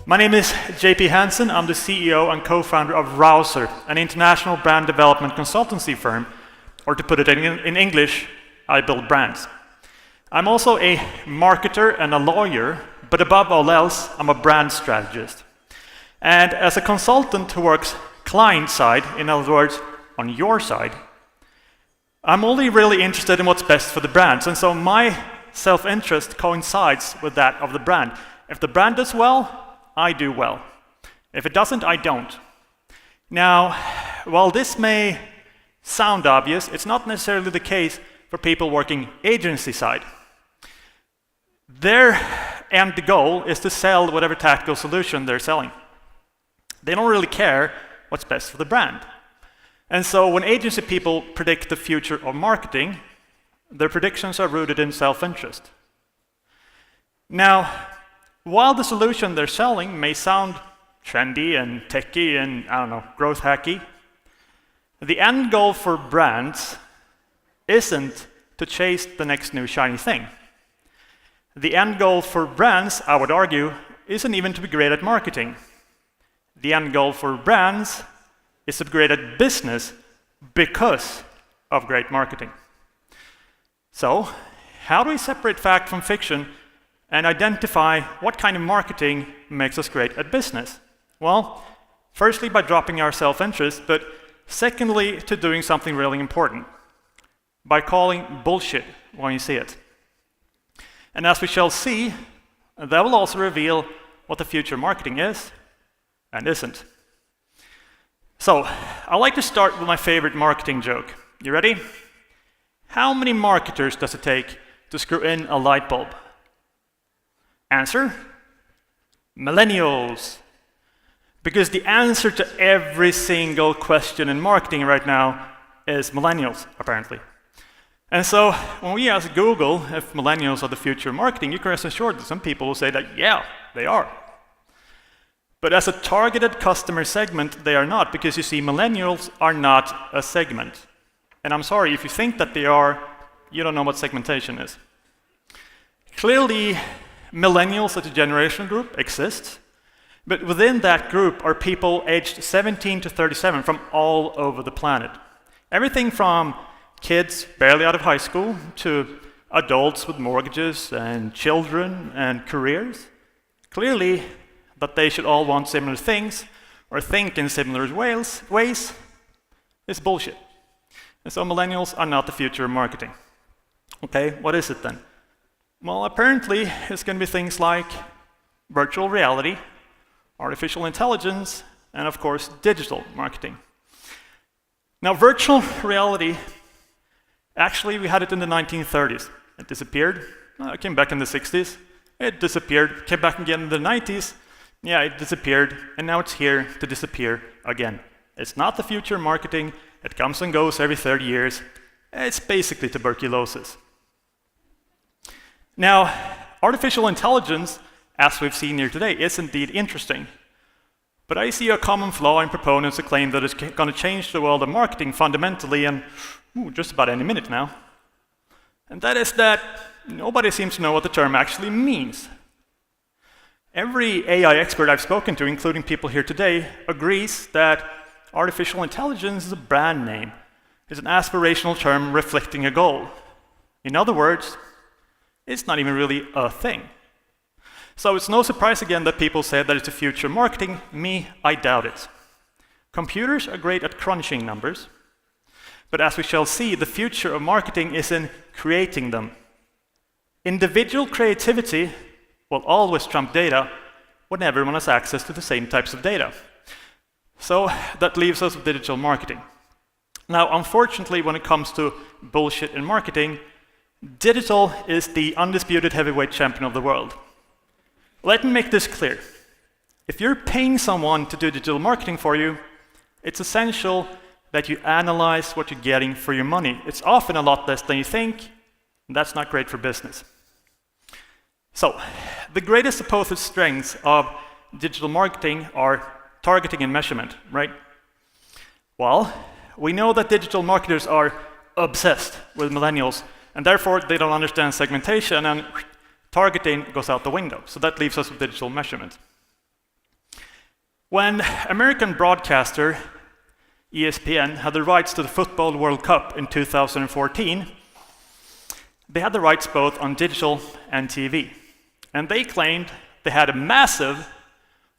My name is JP Hanson. I'm the CEO and co-founder of Rouser, an international brand development consultancy firm, or to put it in English, I build brands. I'm also a marketer and a lawyer, but above all else, I'm a brand strategist. And as a consultant who works client side, in other words, on your side, I'm only really interested in what's best for the brands, and so my self-interest coincides with that of the brand. If the brand does well, I do well. If it doesn't, I don't. Now, while this may sound obvious, it's not necessarily the case for people working agency side. Their end goal is to sell whatever tactical solution they're selling. They don't really care what's best for the brand. And so when agency people predict the future of marketing, their predictions are rooted in self-interest. Now, while the solution they're selling may sound trendy and techy and, I don't know, growth hacky, the end goal for brands isn't to chase the next new shiny thing. The end goal for brands, I would argue, isn't even to be great at marketing. The end goal for brands is to be great at business because of great marketing. So, how do we separate fact from fiction and identify what kind of marketing makes us great at business? Well, firstly, by dropping our self-interest, but secondly, to doing something really important, by calling bullshit when you see it. And as we shall see, that will also reveal what the future marketing is and isn't. So, I like to start with my favorite marketing joke. You ready? How many marketers does it take to screw in a light bulb? Answer? Millennials. Because the answer to every single question in marketing right now is millennials, apparently. And so when we ask Google if millennials are the future of marketing, you can rest assured that some people will say that, yeah, they are. But as a targeted customer segment, they are not, because you see, millennials are not a segment. And I'm sorry, if you think that they are, you don't know what segmentation is. Clearly, millennials as a generational group exists, but within that group are people aged 17 to 37 from all over the planet. Everything from kids barely out of high school to adults with mortgages and children and careers. Clearly, that they should all want similar things or think in similar ways is bullshit. And so millennials are not the future of marketing. Okay, what is it then? Well, apparently it's going to be things like virtual reality, artificial intelligence, and of course, digital marketing. Now, virtual reality, actually we had it in the 1930s. It disappeared, it came back in the 60s, it disappeared, came back again in the 90s, yeah, it disappeared, and now it's here to disappear again. It's not the future of marketing, it comes and goes every 30 years, it's basically tuberculosis. Now, artificial intelligence, as we've seen here today, is indeed interesting. But I see a common flaw in proponents who claim that it's going to change the world of marketing fundamentally and just about any minute now. And that is that nobody seems to know what the term actually means. Every AI expert I've spoken to, including people here today, agrees that artificial intelligence is a brand name. It's an aspirational term reflecting a goal. In other words, it's not even really a thing. So it's no surprise again that people say that it's the future of marketing. Me, I doubt it. Computers are great at crunching numbers, but as we shall see, the future of marketing is in creating them. Individual creativity will always trump data when everyone has access to the same types of data. So that leaves us with digital marketing. Now, unfortunately, when it comes to bullshit in marketing, digital is the undisputed heavyweight champion of the world. Let me make this clear. If you're paying someone to do digital marketing for you, it's essential that you analyze what you're getting for your money. It's often a lot less than you think, and that's not great for business. So, the greatest supposed strengths of digital marketing are targeting and measurement, right? Well, we know that digital marketers are obsessed with millennials, and therefore they don't understand segmentation, and targeting goes out the window. So that leaves us with digital measurement. When American broadcaster ESPN had the rights to the Football World Cup in 2014, they had the rights both on digital and TV. And they claimed they had a massive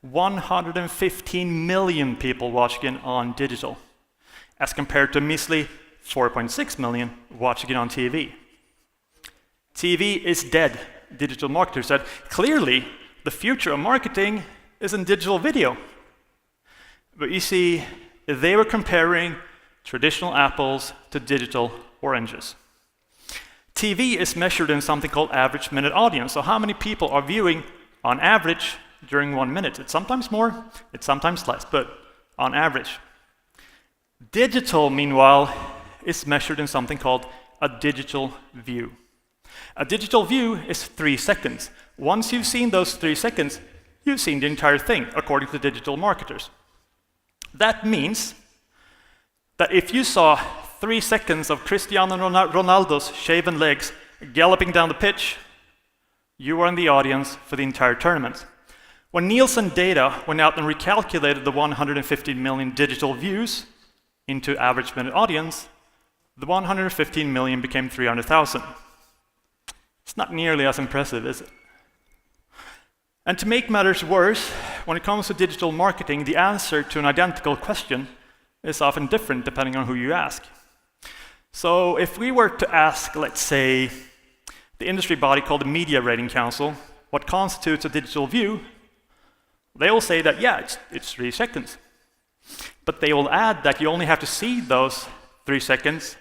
115 million people watching it on digital, as compared to measly 4.6 million watching it on TV. TV is dead, digital marketers said. Clearly, the future of marketing is in digital video. But you see, they were comparing traditional apples to digital oranges. TV is measured in something called average minute audience. So how many people are viewing on average during 1 minute? It's sometimes more, it's sometimes less, but on average. Digital, meanwhile, is measured in something called a digital view. A digital view is 3 seconds. Once you've seen those 3 seconds, you've seen the entire thing, according to digital marketers. That means that if you saw 3 seconds of Cristiano Ronaldo's shaven legs galloping down the pitch, you were in the audience for the entire tournament. When Nielsen data went out and recalculated the 115 million digital views into average minute audience, the 115 million became 300,000. It's not nearly as impressive, is it? And to make matters worse, when it comes to digital marketing, the answer to an identical question is often different depending on who you ask. So if we were to ask, let's say, the industry body called the Media Rating Council, what constitutes a digital view, they will say that, yeah, it's 3 seconds. But they will add that you only have to see those 3 seconds,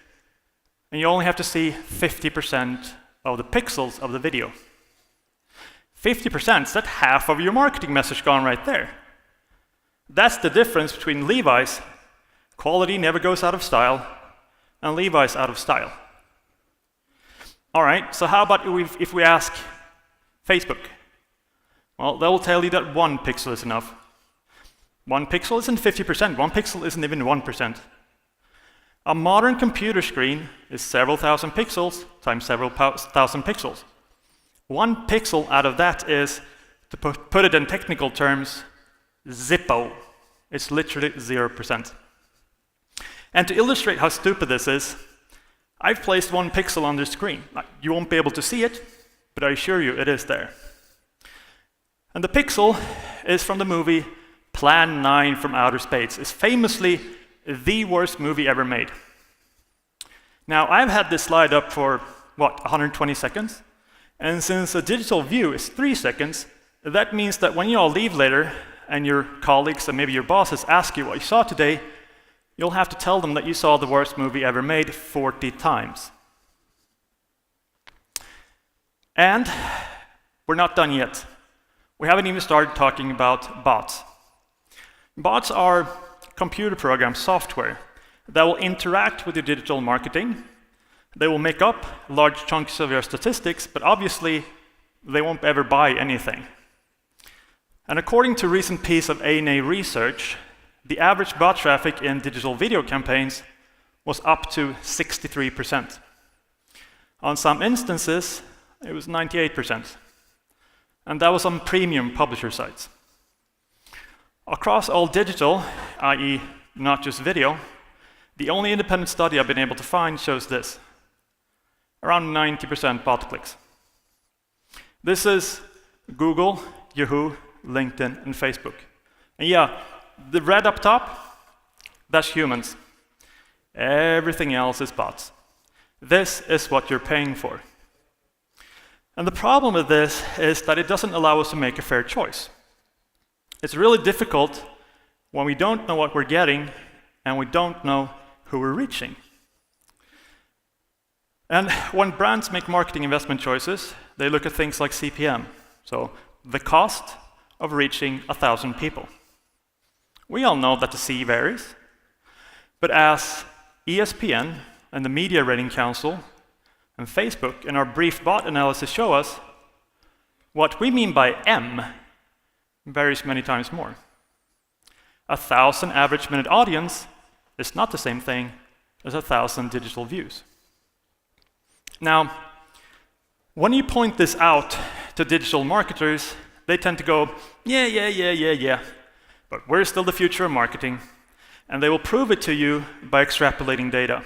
and you only have to see 50% of the pixels of the video. 50%, that's half of your marketing message gone right there. That's the difference between Levi's, quality never goes out of style, and Levi's out of style. All right, so how about if we ask Facebook? Well, they will tell you that 1 pixel is enough. 1 pixel isn't 50%, 1 pixel isn't even 1%. A modern computer screen is several thousand pixels times several thousand pixels. 1 pixel out of that is, to put it in technical terms, Zippo. It's literally 0%. And to illustrate how stupid this is, I've placed 1 pixel on the screen. You won't be able to see it, but I assure you it is there. And the pixel is from the movie Plan 9 from Outer Space. It's famously the worst movie ever made. Now, I've had this slide up for, 120 seconds? And since a digital view is 3 seconds, that means that when you all leave later, and your colleagues and maybe your bosses ask you what you saw today, you'll have to tell them that you saw the worst movie ever made 40 times. And we're not done yet. We haven't even started talking about bots. Bots are computer program software that will interact with your digital marketing. They will make up large chunks of your statistics, but obviously they won't ever buy anything. And according to a recent piece of ANA research, the average bot traffic in digital video campaigns was up to 63%. On some instances, it was 98%. And that was on premium publisher sites. Across all digital, i.e. not just video, the only independent study I've been able to find shows this. Around 90% bot clicks. This is Google, Yahoo, LinkedIn, and Facebook. And yeah, the red up top, that's humans. Everything else is bots. This is what you're paying for. And the problem with this is that it doesn't allow us to make a fair choice. It's really difficult when we don't know what we're getting and we don't know who we're reaching. And when brands make marketing investment choices, they look at things like CPM, so the cost of reaching 1,000 people. We all know that the C varies, but as ESPN and the Media Rating Council and Facebook in our brief bot analysis show us, what we mean by M varies many times more. 1,000 average minute audience is not the same thing as 1,000 digital views. Now, when you point this out to digital marketers, they tend to go, yeah. But we're still the future of marketing, and they will prove it to you by extrapolating data.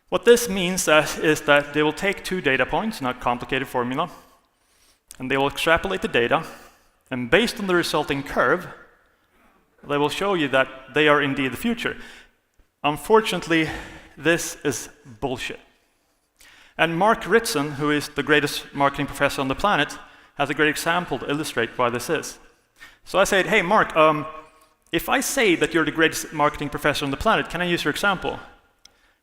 What this means is that they will take 2 data points, not complicated formula, and they will extrapolate the data, and based on the resulting curve, they will show you that they are indeed the future. Unfortunately, this is bullshit. And Mark Ritson, who is the greatest marketing professor on the planet, has a great example to illustrate why this is. So I said, hey Mark, if I say that you're the greatest marketing professor on the planet, can I use your example?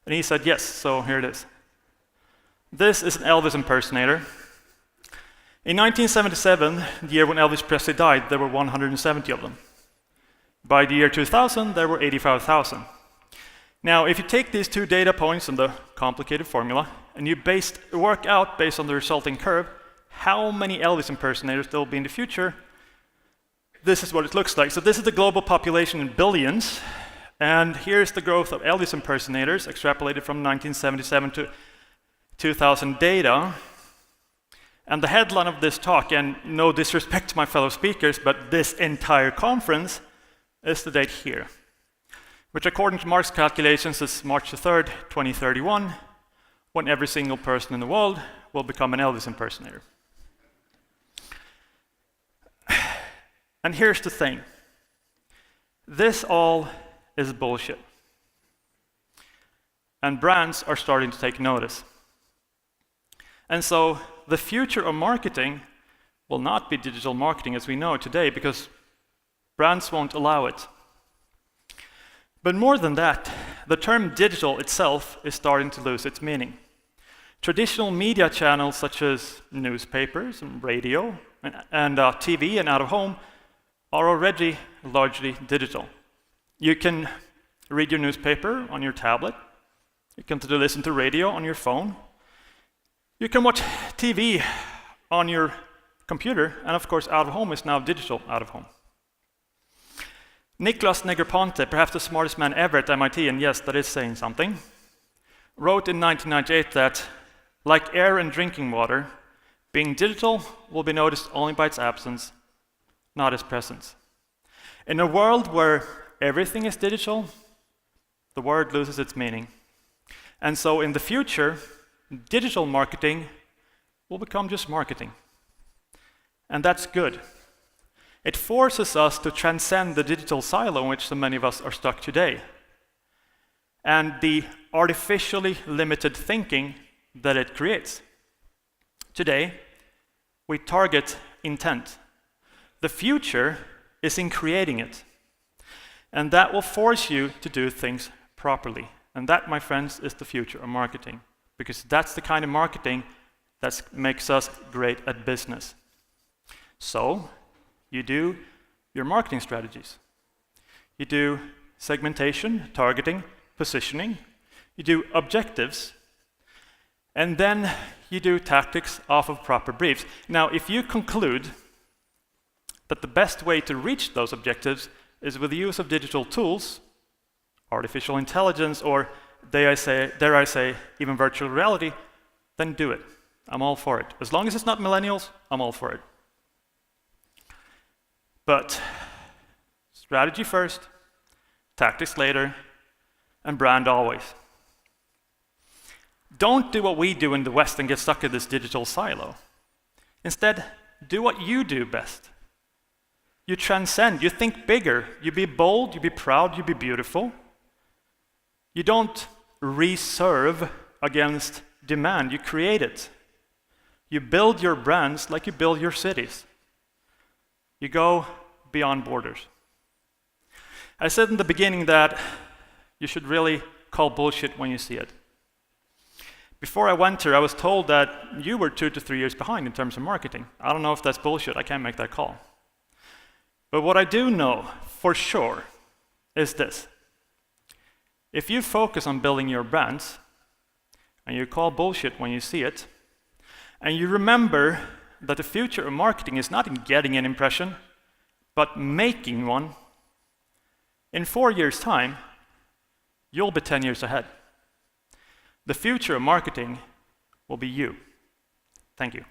And he said yes, so here it is. This is an Elvis impersonator. In 1977, the year when Elvis Presley died, there were 170 of them. By the year 2000, there were 85,000. Now, if you take these 2 data points and the complicated formula, and you work out based on the resulting curve, how many Elvis impersonators there will be in the future, this is what it looks like. So this is the global population in billions, and here's the growth of Elvis impersonators extrapolated from 1977 to 2000 data. And the headline of this talk, and no disrespect to my fellow speakers, but this entire conference is the date here, which according to Mark's calculations is March the 3rd, 2031, when every single person in the world will become an Elvis impersonator. And here's the thing. This all is bullshit. And brands are starting to take notice. And so the future of marketing will not be digital marketing as we know it today, because brands won't allow it. But more than that, the term digital itself is starting to lose its meaning. Traditional media channels such as newspapers and radio and TV and out-of-home are already largely digital. You can read your newspaper on your tablet. You can listen to radio on your phone. You can watch TV on your computer, and of course out-of-home is now digital out-of-home. Nicholas Negroponte, perhaps the smartest man ever at MIT, and yes, that is saying something, wrote in 1998 that, like air and drinking water, being digital will be noticed only by its absence, not its presence. In a world where everything is digital, the word loses its meaning. And so in the future, digital marketing will become just marketing. And that's good. It forces us to transcend the digital silo in which so many of us are stuck today, and the artificially limited thinking that it creates. Today, we target intent. The future is in creating it. And that will force you to do things properly. And that, my friends, is the future of marketing. Because that's the kind of marketing that makes us great at business. So, you do your marketing strategies. You do segmentation, targeting, positioning. You do objectives. And then you do tactics off of proper briefs. Now, if you conclude that the best way to reach those objectives is with the use of digital tools, artificial intelligence, or dare I say, even virtual reality, then do it. I'm all for it. As long as it's not millennials, I'm all for it. But strategy first, tactics later, and brand always. Don't do what we do in the West and get stuck in this digital silo. Instead, do what you do best. You transcend, you think bigger, you be bold, you be proud, you be beautiful. You don't reserve against demand, you create it. You build your brands like you build your cities. You go beyond borders. I said in the beginning that you should really call bullshit when you see it. Before I went here, I was told that you were 2 to 3 years behind in terms of marketing. I don't know if that's bullshit, I can't make that call. But what I do know for sure is this. If you focus on building your brands, and you call bullshit when you see it, and you remember that the future of marketing is not in getting an impression, but making one, in 4 years' time, you'll be 10 years ahead. The future of marketing will be you. Thank you.